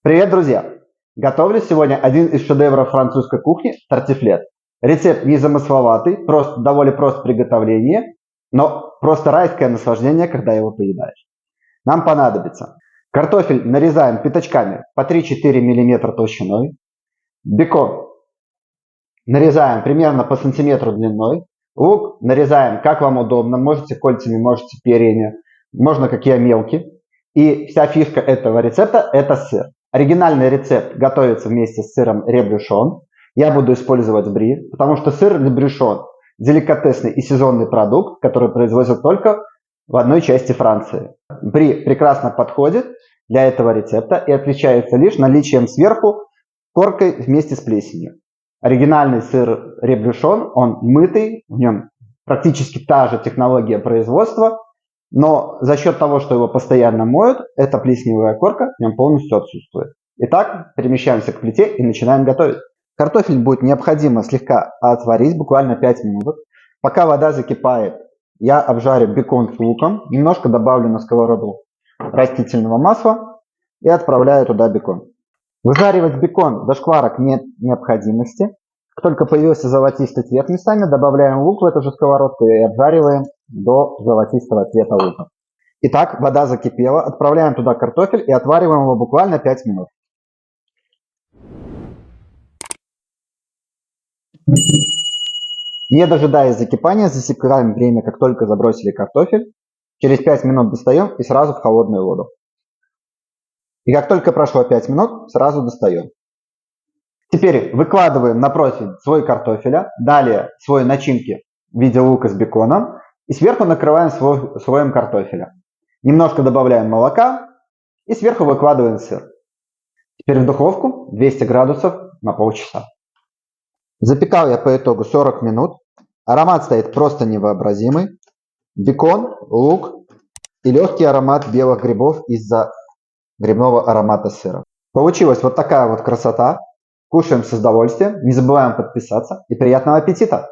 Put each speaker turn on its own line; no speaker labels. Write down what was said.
Привет, друзья! Готовлю сегодня один из шедевров французской кухни – тартифлет. Рецепт незамысловатый, довольно прост в приготовлении, но просто райское наслаждение, когда его поедаешь. Нам понадобится картофель нарезаем пятачками по 3-4 мм толщиной, бекон нарезаем примерно по сантиметру длиной, лук нарезаем как вам удобно, можете кольцами, можете перьями, можно как я мелкий. И вся фишка этого рецепта – это сыр. Оригинальный рецепт готовится вместе с сыром ребрюшон. Я буду использовать бри, потому что сыр ребрюшон – деликатесный и сезонный продукт, который производят только в одной части Франции. Бри прекрасно подходит для этого рецепта и отличается лишь наличием сверху коркой вместе с плесенью. Оригинальный сыр ребрюшон, он мытый, в нем практически та же технология производства, но за счет того, что его постоянно моют, эта плесневая корка в нем полностью отсутствует. Итак, перемещаемся к плите и начинаем готовить. Картофель будет необходимо слегка отварить, буквально 5 минут. Пока вода закипает, я обжарю бекон с луком, немножко добавлю на сковороду растительного масла и отправляю туда бекон. Выжаривать бекон до шкварок нет необходимости. Как только появился золотистый цвет местами, добавляем лук в эту же сковородку и обжариваем до золотистого цвета лука. Итак, вода закипела, отправляем туда картофель и отвариваем его буквально 5 минут. Не дожидаясь закипания, засекаем время, как только забросили картофель. Через 5 минут достаем и сразу в холодную воду. И как только прошло 5 минут, сразу достаем. Теперь выкладываем на противень слой картофеля, далее слой начинки в виде лука с беконом и сверху накрываем слоем картофеля. Немножко добавляем молока и сверху выкладываем сыр. Теперь в духовку 200 градусов на полчаса. Запекал я по итогу 40 минут. Аромат стоит просто невообразимый. Бекон, лук и легкий аромат белых грибов из-за грибного аромата сыра. Получилась вот такая вот красота. Кушаем с удовольствием, не забываем подписаться и приятного аппетита!